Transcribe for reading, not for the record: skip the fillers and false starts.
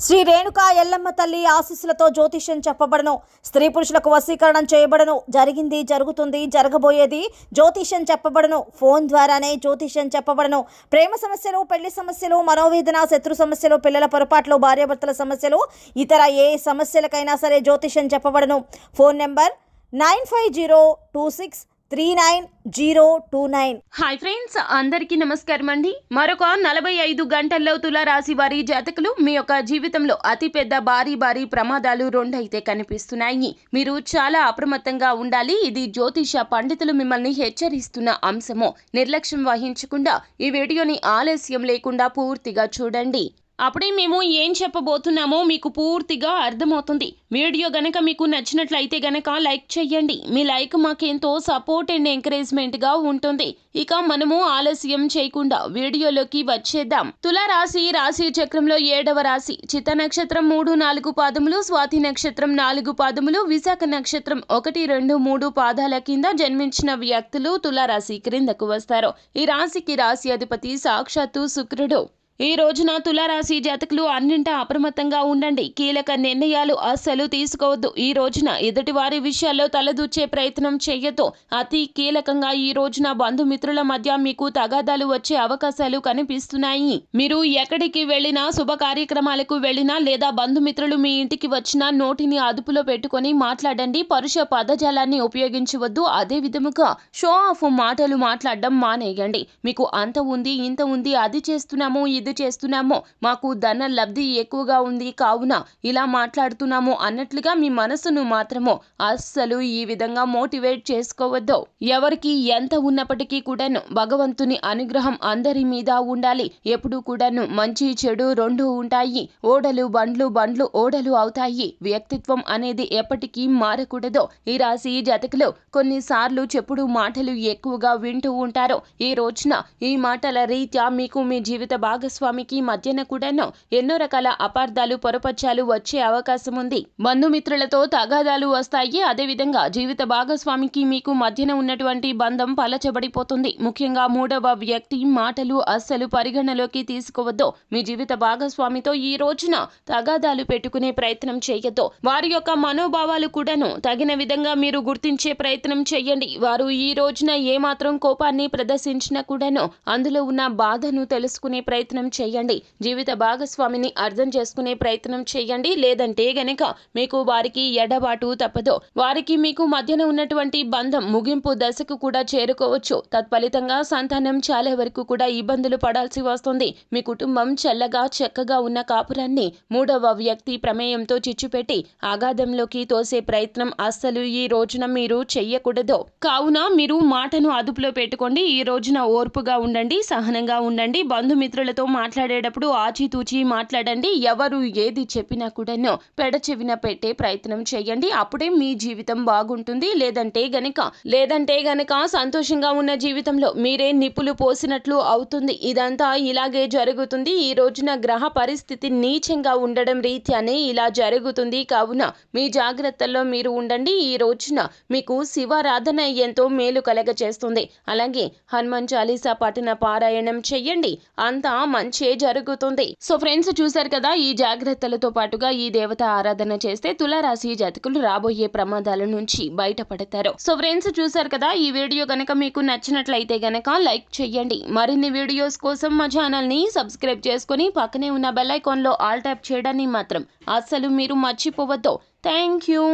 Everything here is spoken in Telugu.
శ్రీ రేణుకా ఎల్లమ్మ తల్లి ఆశీస్సులతో జ్యోతిష్యం చెప్పబడను. స్త్రీ పురుషులకు వశీకరణం చేయబడను. జరిగింది, జరుగుతుంది, జరగబోయేది జ్యోతిష్యం చెప్పబడను. ఫోన్ ద్వారానే జ్యోతిష్యం చెప్పబడను. ప్రేమ సమస్యలు, పెళ్లి సమస్యలు, మనోవేదన, శత్రు సమస్యలు, పిల్లల పొరపాట్లు, భార్యాభర్తల సమస్యలు, ఇతర ఏ సమస్యలకైనా సరే జ్యోతిష్యం చెప్పబడను. Phone number 9502639029. హాయ్ ఫ్రెండ్స్, అందరికీ నమస్కారం అండి. మరొక 45 గంటల్లో తులారాశి వారి జాతకులు మీ యొక్క జీవితంలో అతిపెద్ద భారీ ప్రమాదాలు రెండైతే కనిపిస్తున్నాయి. మీరు చాలా అప్రమత్తంగా ఉండాలి. ఇది జ్యోతిష పండితులు మిమ్మల్ని హెచ్చరిస్తున్న అంశము. నిర్లక్ష్యం వహించకుండా ఈ వీడియోని ఆలస్యం లేకుండా పూర్తిగా చూడండి. అప్పుడే మేము ఏం చెప్పబోతున్నామో మీకు పూర్తిగా అర్థమవుతుంది. వీడియో గనక మీకు నచ్చినట్లయితే గనక లైక్ చేయండి. మీ లైక్ మాకెంతో సపోర్ట్ అండ్ ఎంకరేజ్మెంట్గా ఉంటుంది. ఇక మనము ఆలస్యం చేయకుండా వీడియోలోకి వచ్చేద్దాం. తులారాశి రాశి చక్రంలో 7వ రాశి. చిత్త నక్షత్రం 3, 4 పాదములు, స్వాతి నక్షత్రం 4 పాదములు, విశాఖ నక్షత్రం 1, 2, 3 పాదాల కింద జన్మించిన వ్యక్తులు తులారాశి క్రిందకు వస్తారు. ఈ రాశికి రాశి అధిపతి సాక్షాత్తు శుక్రుడు. ఈ రోజున తులారాశి జాతకులు అన్నింటా అప్రమత్తంగా ఉండండి. కీలక నిర్ణయాలు అస్సలు తీసుకోవద్దు. ఈ రోజున ఎదుటి వారి విషయాల్లో తలదూర్చే ప్రయత్నం చేయొద్దు. అతి కీలకంగా ఈ రోజున బంధుమిత్రుల మధ్య మీకు తగాదాలు వచ్చే అవకాశాలు కనిపిస్తున్నాయి. మీరు ఎక్కడికి వెళ్ళినా, శుభ కార్యక్రమాలకు వెళ్ళినా లేదా బంధుమిత్రులు మీ ఇంటికి వచ్చినా నోటిని అదుపులో పెట్టుకొని మాట్లాడండి. పరుష పదజాలాన్ని ఉపయోగించవద్దు. అదే విధముగా షో ఆఫ్ మాటలు మాట్లాడడం మానేయండి. మీకు అంత ఉంది, ఇంత ఉంది, అది చేస్తున్నాము, ఇది చేస్తున్నామో, మాకు ధన లబ్ధి ఎక్కువగా ఉంది కావున ఇలా మాట్లాడుతున్నాము అన్నట్లుగా మీ మనసును మాత్రము అస్సలు ఈ విధంగా మోటివేట్ చేసుకోవద్దు. ఎవరికి ఎంత ఉన్నప్పటికీ కూడాను భగవంతుని అనుగ్రహం అందరి మీద ఉండాలి. ఎప్పుడు కూడాను మంచి చెడు రెండు ఉంటాయి. ఓడలు బండ్లు ఓడలు అవుతాయి. వ్యక్తిత్వం అనేది ఎప్పటికీ మారకూడదు. ఈ రాశి జాతకులు కొన్నిసార్లు చెప్పుడు మాటలు ఎక్కువగా వింటూ ఉంటారు. ఈ రోజున ఈ మాటల రీత్యా మీకు మీ జీవిత భాగస్వామికి మధ్యన కూడాను ఎన్నో రకాల అపార్థాలు, పొరపచ్చాలు వచ్చే అవకాశం ఉంది. బంధుమిత్రులతో తగాదాలు వస్తాయి. అదేవిధంగా జీవిత భాగస్వామికి మీకు మధ్యన ఉన్నటువంటి బంధం పలచబడిపోతుంది. ముఖ్యంగా 3వ వ్యక్తి మాటలు అస్సలు పరిగణలోకి తీసుకోవద్దు. మీ జీవిత భాగస్వామితో ఈ రోజున తగాదాలు పెట్టుకునే ప్రయత్నం చేయొద్దు. వారి యొక్క మనోభావాలు కూడాను తగిన విధంగా మీరు గుర్తించే ప్రయత్నం చేయండి. వారు ఈ రోజున ఏమాత్రం కోపాన్ని ప్రదర్శించినా కూడాను అందులో ఉన్న బాధను తెలుసుకునే ప్రయత్నం చేయండి. జీవిత భాగస్వామిని అర్థం చేసుకునే ప్రయత్నం చేయండి. లేదంటే గనక మీకు వారికి ఎడబాటు తప్పదు. వారికి మీకు మధ్యన ఉన్నటువంటి బంధం ముగింపు దశకు కూడా చేరుకోవచ్చు. తత్ఫలితంగా సంతానం చాలా వరకు కూడా ఇబ్బందులు పడాల్సి వస్తుంది. మీ కుటుంబం చల్లగా చక్కగా ఉన్న కాపురాన్ని 3వ వ్యక్తి ప్రమేయంతో చిచ్చుపెట్టి అగాధంలోకి తోసే ప్రయత్నం అస్సలు ఈ రోజున మీరు చెయ్యకూడదు. కావున మీరు మాటను అదుపులో పెట్టుకోండి. ఈ రోజున ఓర్పుగా ఉండండి, సహనంగా ఉండండి. బంధుమిత్రులతో మాట్లాడేటప్పుడు ఆచితూచి మాట్లాడండి. ఎవరు ఏది చెప్పినా కూడాను పెడచెవిన పెట్టే ప్రయత్నం చేయండి. అప్పుడే మీ జీవితం బాగుంటుంది. లేదంటే గనక సంతోషంగా ఉన్న జీవితంలో మీరే నిప్పులు పోసినట్లు అవుతుంది. ఇదంతా ఇలాగే జరుగుతుంది. ఈ రోజున గ్రహ పరిస్థితి నీచంగా ఉండడం రీత్యానే ఇలా జరుగుతుంది. కావున మీ జాగ్రత్తల్లో మీరు ఉండండి. ఈ రోజున మీకు శివారాధన ఎంతో మేలు కలగచేస్తుంది. అలాగే హనుమాన్ చాలీసా పఠన పారాయణం చెయ్యండి. అంతా మంచే జరుగుతుంది. సో ఫ్రెండ్స్, చూశారు కదా, ఈ జాగ్రత్తలతో పాటుగా ఈ దేవత ఆరాధన చేస్తే తులారాశి జాతకులు రాబోయే ప్రమాదాల నుంచి బయటపడతారు. సో ఫ్రెండ్స్, చూశారు కదా, ఈ వీడియో గనక మీకు నచ్చినట్లయితే గనక లైక్ చేయండి. మరిన్ని వీడియోస్ కోసం మా ఛానల్ ని సబ్స్క్రైబ్ చేసుకుని పక్కనే ఉన్న బెల్ ఐకాన్ లో ఆల్ ట్యాప్ చేయడాన్ని మాత్రం అస్సలు మీరు మర్చిపోవద్దు. Thank you.